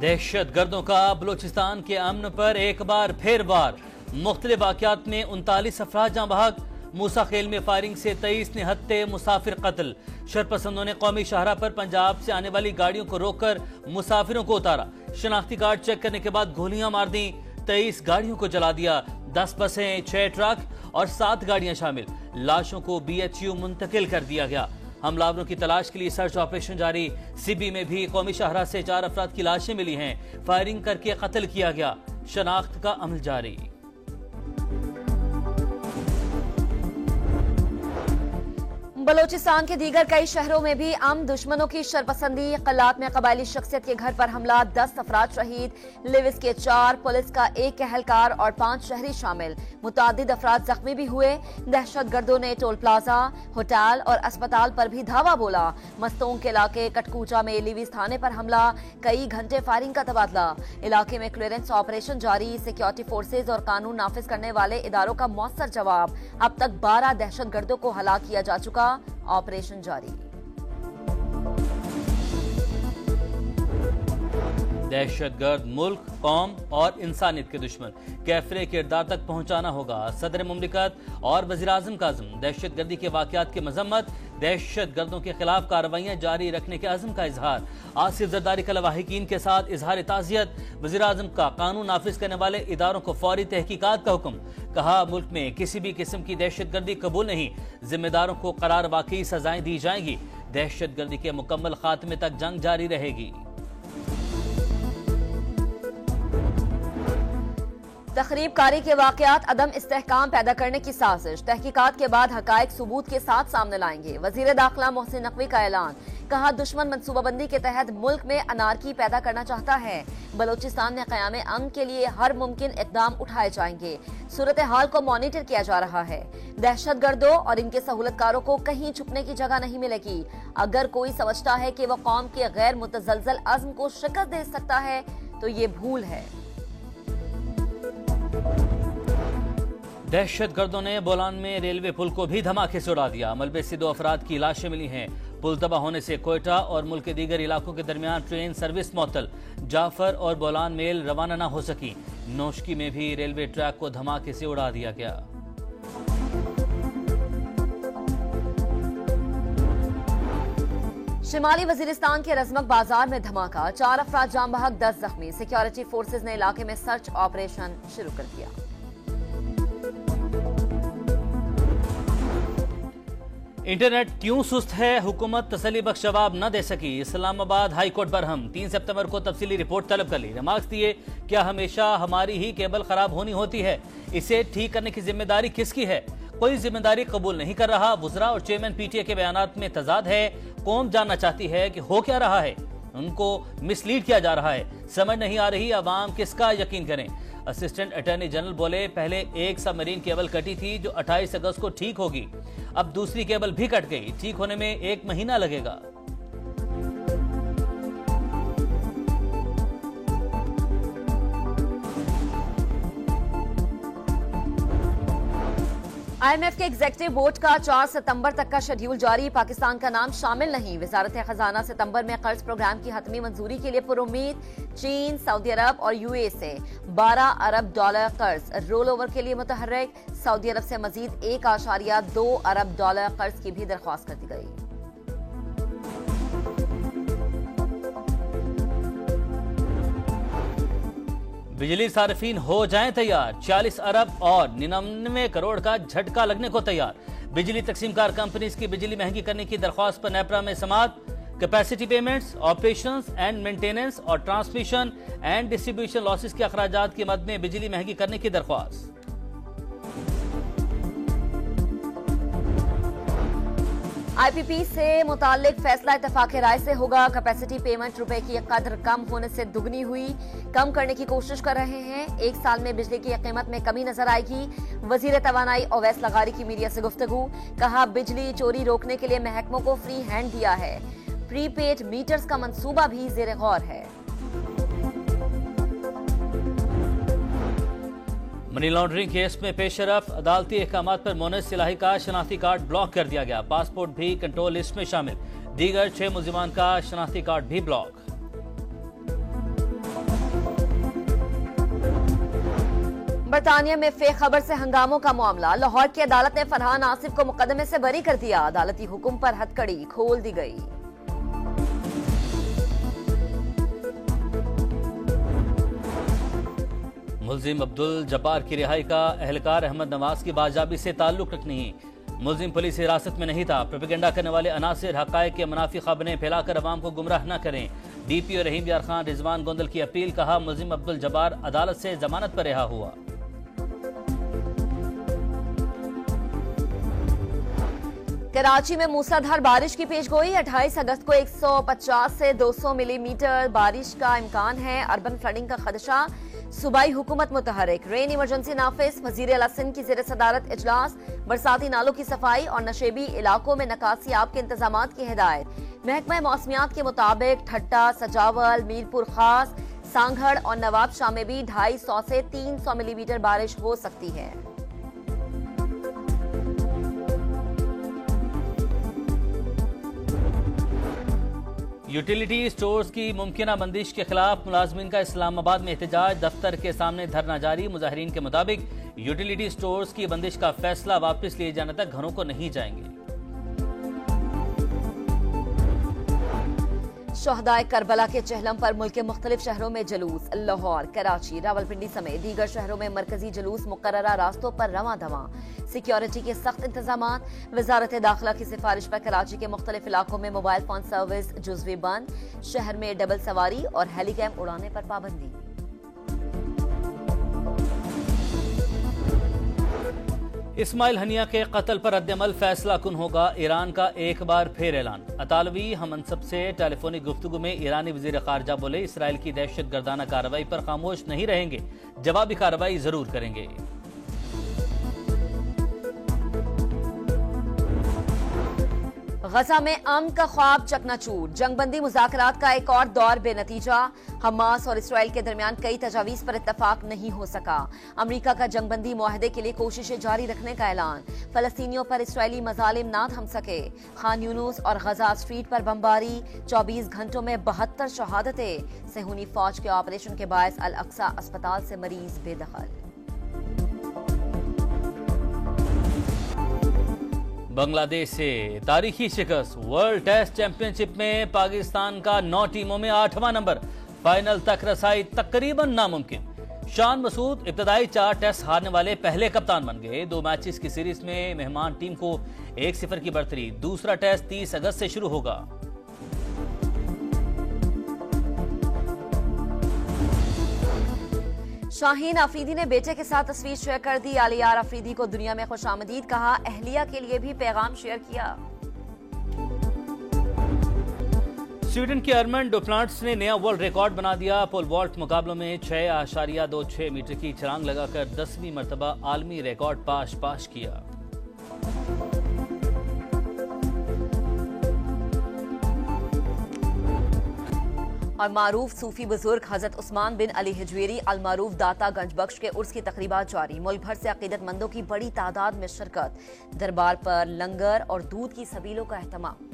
दहशत गर्दों का बलोचिस्तान के अमन पर एक बार फिर वार। मुख्तलिफ वाक़यात में 39 अफराद जाँ बहक। मूसा खेल में फायरिंग से 23 निहत्ते मुसाफिर कत्ल। शरपसंदों ने कौमी शाहरा पर पंजाब से आने वाली गाड़ियों को रोककर मुसाफिरों को उतारा। शनाख्ती कार्ड चेक करने के बाद गोलियां मार दी। 23 गाड़ियों को जला दिया। 10 बसें, 6 ट्रक और 7 गाड़ियां शामिल। लाशों को BHU मुंतकिल कर दिया गया। हमलावरों की तलाश के लिए सर्च ऑपरेशन जारी। सिबी में भी कौमी शाहरा से 4 अफराद की लाशें मिली हैं। फायरिंग करके कत्ल किया गया। शनाख्त का अमल जारी। बलोचिस्तान के दीगर कई शहरों में भी दुश्मनों की शरपसंदी। कलात में कबायली शख्सियत के घर पर हमला, 10 अफराद शहीद। लिविस के 4, पुलिस का 1 एहलकार और 5 शहरी शामिल। मुतादिद अफराद जख्मी भी हुए। दहशत गर्दों ने टोल प्लाजा, होटल और अस्पताल पर भी धावा बोला। मस्तोंग के इलाके कटकूचा में लिविस थाने पर हमला, कई घंटे फायरिंग का तबादला। इलाके में क्लियरेंस ऑपरेशन जारी। सिक्योरिटी फोर्सेज और कानून नाफिज करने वाले इदारों का मौसर जवाब। अब तक 12 दहशत गर्दों को हलाक किया जा चुका। ऑपरेशन जारी। दहशतगर्द मुल्क, कौम और इंसानियत के दुश्मन। कैफरे किरदार तक पहुंचाना होगा। सदर मुमलिकत और वज़ीर-ए-आज़म का अज़्म। दहशतगर्दी के वाक़यात की मजम्मत। दहशतगर्दों के खिलाफ कार्रवाइयां जारी रखने के अज़्म का इजहार। आसिफ जरदारी का लवाहिकीन के साथ इजहार ताज़ियत। वज़ीर-ए-आज़म का कानून नाफिज करने वाले इदारों को फौरी तहकीकात का हुक्म। कहा, मुल्क में किसी भी किस्म की दहशतगर्दी कबूल नहीं। जिम्मेदारों को करार वाकई सजाएं दी जाएंगी। दहशतगर्दी के मुकम्मल खात्मे तक जंग जारी रहेगी। तखरीबकारी के वाकयात अदम इस्तेहकाम पैदा करने की साजिश। तहकीकात के बाद हकायक सबूत के साथ सामने लाएंगे। वजीर दाखिला मोहसिन नकवी का ऐलान। कहा, दुश्मन मनसूबाबंदी के तहत मुल्क में अनारकी पैदा करना चाहता है। बलोचिस्तान में क़याम अमन के लिए हर मुमकिन इक़दाम उठाए जाएंगे। सूरत हाल को मॉनिटर किया जा रहा है। दहशत गर्दों और इनके सहूलतकारों को कहीं छुपने की जगह नहीं मिलेगी। अगर कोई समझता है कि वह कौम के गैर मुतज़लज़ल अज़्म को शिकस्त दे सकता है तो ये भूल है। दहशत गर्दों ने बोलान में रेलवे पुल को भी धमाके से उड़ा दिया। मलबे से 2 अफराद की लाशें मिली हैं। पुल तबाह होने से कोयटा और मुल्क के दीगर इलाकों के दरमियान ट्रेन सर्विस मुअत्तल। जाफर और बोलान मेल रवाना न हो सकी। नौशकी में भी रेलवे ट्रैक को धमाके से उड़ा दिया गया। शिमाली वजीरिस्तान के रजमक बाजार में धमाका, 4 अफराद जाम बहक, 10 जख्मी। सिक्योरिटी फोर्सेज ने इलाके में सर्च ऑपरेशन शुरू कर दिया। इंटरनेट क्यों सुस्त है, हुकूमत तसल्ली बख्श जवाब न दे सकी। Islamabad high court Barham. 3 सितंबर को तफसीली रिपोर्ट तलब कर ली। रिमार्क्स दिए, क्या हमेशा हमारी ही केबल खराब होनी होती है? इसे ठीक करने की जिम्मेदारी किसकी है? कोई जिम्मेदारी कबूल नहीं कर रहा। वुज़रा और चेयरमैन PTA के बयानात में तजाद है। कौम जानना चाहती है कि हो क्या रहा है। उनको मिसलीड किया जा रहा है। समझ नहीं आ रही अवाम किसका यकीन करें। असिस्टेंट अटॉर्नी जनरल बोले, पहले एक सबमरीन केबल कटी थी जो 28 अगस्त को ठीक होगी। अब दूसरी केबल भी कट गई। ठीक होने में 1 महीना लगेगा। IMF के एग्जीक्यूटिव बोर्ड का 4 सितंबर तक का शेड्यूल जारी। पाकिस्तान का नाम शामिल नहीं। वजारत खजाना सितंबर में कर्ज प्रोग्राम की हतमी मंजूरी के लिए पुरुम्मीद। चीन, सऊदी अरब और UAE से $12 अरब कर्ज रोल ओवर के लिए मुतहर्रिक। सऊदी अरब से मजीद $1.2 अरब कर्ज की भी दरख्वास्त कर दी गई। बिजली सार्फिन हो जाएं तैयार। 40 अरब और 99 करोड़ का झटका लगने को तैयार। बिजली तकसीमकार कंपनीज की बिजली महंगी करने की दरख्वास्त पर नेपरा में समाअत। Capacity payments, operations and maintenance और ट्रांसमिशन एंड डिस्ट्रीब्यूशन लॉसेस के अखराजात की मद में बिजली महंगी करने की दरख्वास्त। IPP से मुताल्लिक फैसला इत्तेफाक राय से होगा। कैपेसिटी पेमेंट रुपए की कदर कम होने से दुगनी हुई। कम करने की कोशिश कर रहे हैं। 1 साल में बिजली की कीमत में कमी नजर आएगी। वजीर तवानाई ओवैस लगारी की मीडिया से गुफ्तगू। कहा, बिजली चोरी रोकने के लिए महकमों को फ्री हैंड दिया है। प्रीपेड मीटर्स का मंसूबा भी जेर गौर है। मनी लॉन्ड्रिंग केस में पेशरफ। अदालती अहकामात पर मोनस सिलाही का शनाख्ती कार्ड ब्लॉक कर दिया गया। पासपोर्ट भी कंट्रोल लिस्ट में शामिल। दीगर 6 मुलजिमान का शनाख्ती कार्ड भी ब्लॉक। बरतानिया में फेक खबर से हंगामों का मामला। लाहौर की अदालत ने फरहान आसिफ को मुकदमे से बरी कर दिया। अदालती हुक्म पर हथकड़ी खोल दी गई। मुलजिम अब्दुल जब्बार की रिहाई का एहलकार अहमद नवाज की बाजाबी से ताल्लुक नहीं। मुलजिम पुलिस हिरासत में नहीं था। प्रोपेगेंडा करने वाले अनासिर हकायक के मुनाफी खबरें फैलाकर अवाम को गुमराह न करें। DPO रहीम यार खान रिजवान गोंदल की अपील। कहा, मुलजिम अब्दुल जब्बार अदालत से जमानत पर रिहा हुआ। कराची में मूसलाधार बारिश की पेशगोई। 28 अगस्त को 150 से 200 मिलीमीटर बारिश का इम्कान है। अर्बन फ्लडिंग का खदशा। सूबाई हुकूमत मुतहरिक। रेन इमरजेंसी नाफिज। वजीर आला सिंध की जेर सदारत इजलास। बरसाती नालों की सफाई और नशेबी इलाकों में नकासियाब के इंतजाम की हिदायत। महकमा मौसमियात के मुताबिक ठट्टा, सजावल, मीरपुर खास, सांगड़ और नवाब शाह में भी 250 से 300 मिलीमीटर बारिश हो सकती है। यूटिलिटी स्टोर्स की मुमकिना बंदिश के खिलाफ मुलाजमीन का इस्लामाबाद में एहतजाज। दफ्तर के सामने धरना जारी। मुजाहिरीन के मुताबिक यूटिलिटी स्टोर्स की बंदिश का फैसला वापस लिए जाने तक घरों को नहीं जाएंगे। शहदाए करबला के चहलम पर मुल्क के मुख्तलिफ शहरों में जुलूस। लाहौर, कराची, रावलपिंडी समेत दीगर शहरों में मरकजी जुलूस मुकर्ररा रास्तों पर रवां दवां। सिक्योरिटी के सख्त इंतजाम। वजारत दाखिला की सिफारिश पर कराची के मुख्तलिफ इलाकों में मोबाइल फोन सर्विस जुज़वी बंद। शहर में डबल सवारी और हेलीकैम उड़ाने पर पाबंदी। इस्माइल हनिया के कत्ल पर रद्दअमल फैसला कुन होगा। ईरान का एक बार फिर ऐलान। अतालवी हमनसब से टेलीफोनिक गुफ्तगू में ईरानी वजीर खारजा बोले, इसराइल की दहशत गर्दाना कार्रवाई पर खामोश नहीं रहेंगे, जवाबी कार्रवाई जरूर करेंगे। गजा में अमन का ख्वाब चकनाचूर। जंगबंदी मुज़ाकरात का एक और दौर बेनतीजा। हमास और इसराइल के दरमियान कई तजावीज़ पर इत्तफाक नहीं हो सका। अमरीका का जंगबंदी मुआहदे के लिए कोशिशें जारी रखने का ऐलान। फलस्तीनियों पर इसराइली मजालिम ना थम सके। खान यूनुस और गजा स्ट्रीट पर बमबारी। 24 घंटों में 72 शहादतें। सेहूनी फौज के ऑपरेशन के बायस अल अक्सा अस्पताल से मरीज बेदखल। बांग्लादेश से तारीखी शिकस्त। वर्ल्ड टेस्ट चैंपियनशिप में पाकिस्तान का 9 टीमों में 8वां नंबर। फाइनल तक रसाई तकरीबन नामुमकिन। शान मसूद इब्तदाई 4 टेस्ट हारने वाले पहले कप्तान बन गए। 2 मैचेस की सीरीज में मेहमान टीम को 1-0 की बढ़तरी। दूसरा टेस्ट 30 अगस्त से शुरू होगा। शाहीन अफरीदी ने बेटे के साथ तस्वीर शेयर कर दी। आलियार अफरीदी को दुनिया में खुशामदीद कहा। अहलिया के लिए भी पैगाम शेयर किया। स्वीडन के अर्मन डुप्लांट्स ने नया वर्ल्ड रिकॉर्ड बना दिया। पोल वॉल्ट मुकाबलों में 6.26 मीटर की छलांग लगाकर 10वीं मरतबा आलमी रिकॉर्ड पाश किया। और मारूफ सूफी बुजुर्ग हजरत उस्मान बिन अली हिजवेरी अल मारूफ दाता गंजबख्श के उर्स की तकरीबात जारी। मुल्क भर से अकीदतमंदों की बड़ी तादाद में शिरकत। दरबार पर लंगर और दूध की सबीलों का एहतमाम।